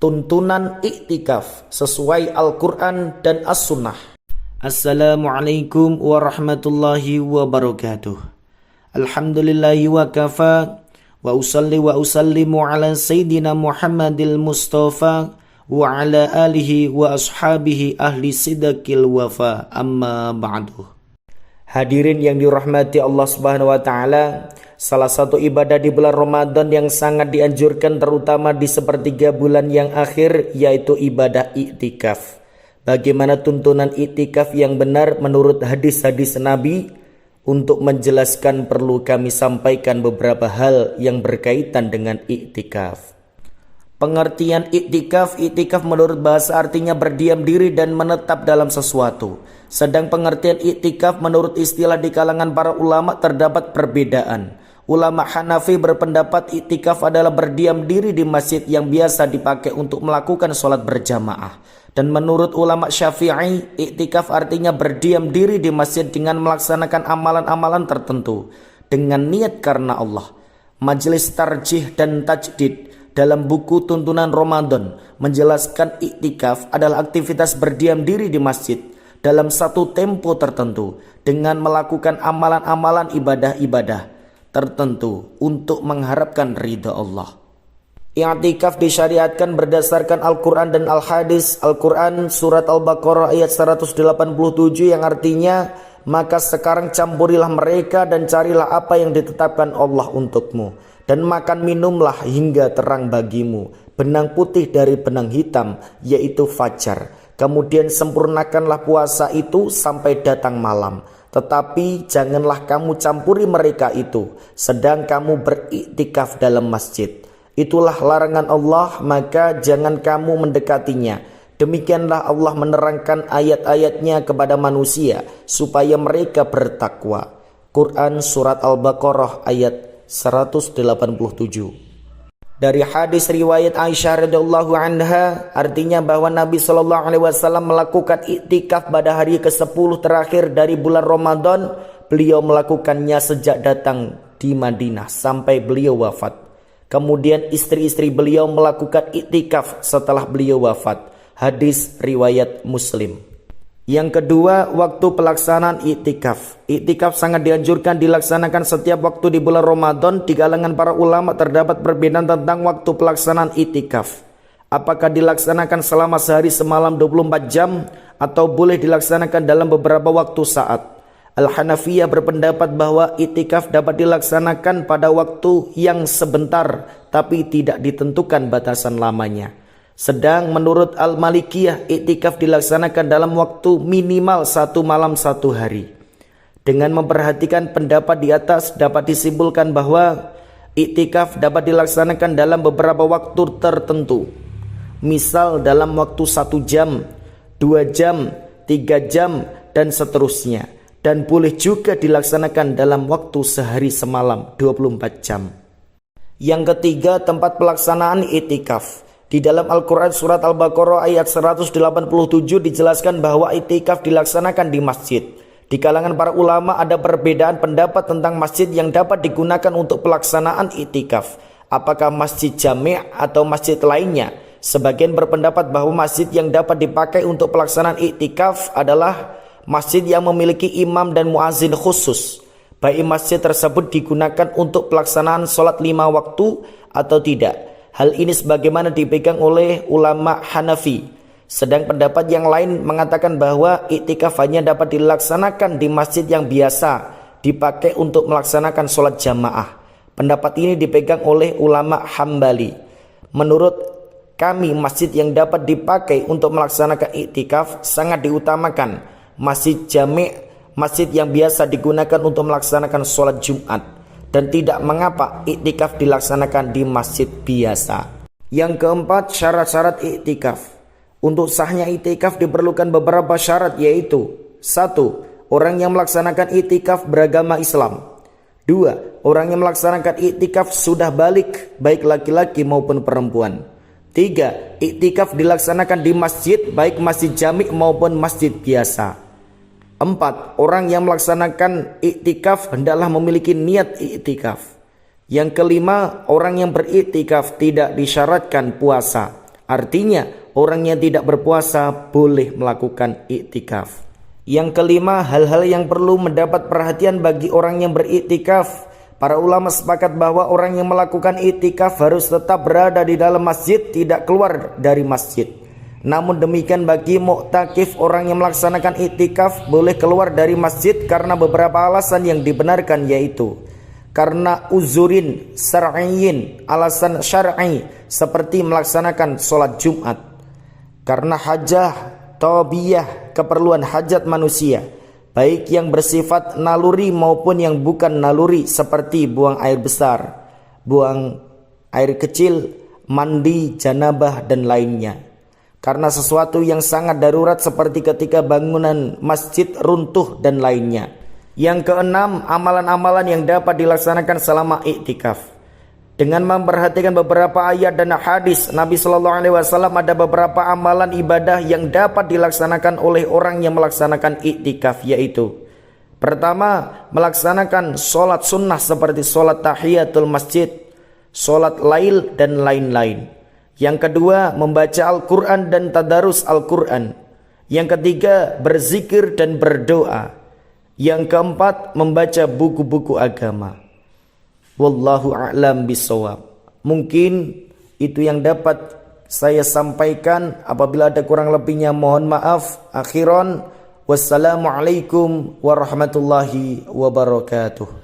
tuntunan iktikaf sesuai Al-Quran dan As-Sunnah. Assalamualaikum warahmatullahi wabarakatuh. Alhamdulillahi wa kafa, wa usalli wa usallimu ala Sayyidina Muhammadil Mustafa wa ala alihi wa ashabihi ahli sidqil wafa, amma ba'du. Hadirin yang dirahmati Allah Subhanahu wa taala, salah satu ibadah di bulan Ramadan yang sangat dianjurkan terutama di sepertiga bulan yang akhir yaitu ibadah iktikaf. Bagaimana tuntunan iktikaf yang benar menurut hadis-hadis Nabi? Untuk menjelaskan perlu kami sampaikan beberapa hal yang berkaitan dengan iktikaf. Pengertian iktikaf menurut bahasa artinya berdiam diri dan menetap dalam sesuatu. Sedang pengertian iktikaf menurut istilah di kalangan para ulama terdapat perbedaan. Ulama Hanafi berpendapat iktikaf adalah berdiam diri di masjid yang biasa dipakai untuk melakukan sholat berjamaah. Dan menurut ulama Syafi'i, iktikaf artinya berdiam diri di masjid dengan melaksanakan amalan-amalan tertentu dengan niat karena Allah. Majelis Tarjih dan Tajdid dalam buku Tuntunan Ramadan menjelaskan iktikaf adalah aktivitas berdiam diri di masjid dalam satu tempo tertentu dengan melakukan amalan-amalan ibadah-ibadah tertentu untuk mengharapkan ridha Allah. I'tikaf disyariatkan berdasarkan Al-Quran dan Al-Hadis. Al-Quran surat Al-Baqarah ayat 187 yang artinya, maka sekarang campurilah mereka dan carilah apa yang ditetapkan Allah untukmu, dan makan minumlah hingga terang bagimu benang putih dari benang hitam, yaitu fajar. Kemudian sempurnakanlah puasa itu sampai datang malam. Tetapi janganlah kamu campuri mereka itu sedang kamu beriktikaf dalam masjid. Itulah larangan Allah, maka jangan kamu mendekatinya. Demikianlah Allah menerangkan ayat-ayatnya kepada manusia supaya mereka bertakwa. Quran surat Al-Baqarah ayat 187. Dari hadis riwayat Aisyah radhiyallahu anha, artinya bahwa Nabi sallallahu alaihi wasallam melakukan iktikaf pada hari ke-10 terakhir dari bulan Ramadan. Beliau melakukannya sejak datang di Madinah sampai beliau wafat. Kemudian istri-istri beliau melakukan iktikaf setelah beliau wafat. Hadis riwayat Muslim. Yang kedua, waktu pelaksanaan iktikaf. Iktikaf sangat dianjurkan dilaksanakan setiap waktu di bulan Ramadan. Di kalangan para ulama terdapat perbedaan tentang waktu pelaksanaan iktikaf. Apakah dilaksanakan selama sehari semalam 24 jam atau boleh dilaksanakan dalam beberapa waktu saat? Al-Hanafiyah berpendapat bahwa iktikaf dapat dilaksanakan pada waktu yang sebentar tapi tidak ditentukan batasan lamanya. Sedang menurut Al-Malikiyah, iktikaf dilaksanakan dalam waktu minimal 1 malam 1 hari. Dengan memperhatikan pendapat di atas dapat disimpulkan bahwa iktikaf dapat dilaksanakan dalam beberapa waktu tertentu. Misal dalam waktu 1 jam, 2 jam, 3 jam dan seterusnya. Dan boleh juga dilaksanakan dalam waktu sehari semalam 24 jam. Yang ketiga, tempat pelaksanaan iktikaf. Di dalam Al-Quran surat Al-Baqarah ayat 187 dijelaskan bahwa iktikaf dilaksanakan di masjid. Di kalangan para ulama ada perbedaan pendapat tentang masjid yang dapat digunakan untuk pelaksanaan iktikaf. Apakah masjid jami' atau masjid lainnya? Sebagian berpendapat bahwa masjid yang dapat dipakai untuk pelaksanaan iktikaf adalah masjid yang memiliki imam dan muazin khusus, baik masjid tersebut digunakan untuk pelaksanaan sholat 5 waktu atau tidak. Hal ini sebagaimana dipegang oleh ulama Hanafi. Sedang pendapat yang lain mengatakan bahwa iktikaf hanya dapat dilaksanakan di masjid yang biasa dipakai untuk melaksanakan sholat jamaah. Pendapat ini dipegang oleh ulama Hambali. Menurut kami, masjid yang dapat dipakai untuk melaksanakan iktikaf sangat diutamakan. Masjid jami', masjid yang biasa digunakan untuk melaksanakan sholat Jumat, dan tidak mengapa iktikaf dilaksanakan di masjid biasa. Yang keempat, syarat-syarat iktikaf. Untuk sahnya iktikaf diperlukan beberapa syarat, yaitu 1. Orang yang melaksanakan iktikaf beragama Islam. 2. Orang yang melaksanakan iktikaf sudah balik, baik laki-laki maupun perempuan. 3. Iktikaf dilaksanakan di masjid, baik masjid jami' maupun masjid biasa. 4. Orang yang melaksanakan iktikaf hendaklah memiliki niat iktikaf. Yang kelima, orang yang beriktikaf tidak disyaratkan puasa. Artinya, orang yang tidak berpuasa boleh melakukan iktikaf. Yang kelima, hal-hal yang perlu mendapat perhatian bagi orang yang beriktikaf. Para ulama sepakat bahwa orang yang melakukan iktikaf harus tetap berada di dalam masjid, tidak keluar dari masjid. Namun demikian bagi muktakif, orang yang melaksanakan iktikaf boleh keluar dari masjid karena beberapa alasan yang dibenarkan, yaitu karena uzurin syar'iyyin, alasan syar'i seperti melaksanakan sholat Jumat, karena hajah tobiyah, keperluan hajat manusia, baik yang bersifat naluri maupun yang bukan naluri, seperti buang air besar, buang air kecil, mandi janabah dan lainnya. Karena sesuatu yang sangat darurat seperti ketika bangunan masjid runtuh dan lainnya. Yang keenam, amalan-amalan yang dapat dilaksanakan selama iktikaf. Dengan memperhatikan beberapa ayat dan hadis Nabi SAW, ada beberapa amalan ibadah yang dapat dilaksanakan oleh orang yang melaksanakan iktikaf, yaitu pertama, melaksanakan sholat sunnah seperti sholat tahiyatul masjid, sholat lail dan lain-lain. Yang kedua, membaca Al-Quran dan tadarus Al-Quran. Yang ketiga, berzikir dan berdoa. Yang keempat, membaca buku-buku agama. Wallahu a'lam bishawab. Mungkin itu yang dapat saya sampaikan. Apabila ada kurang lebihnya mohon maaf. Akhiran, wassalamualaikum warahmatullahi wabarakatuh.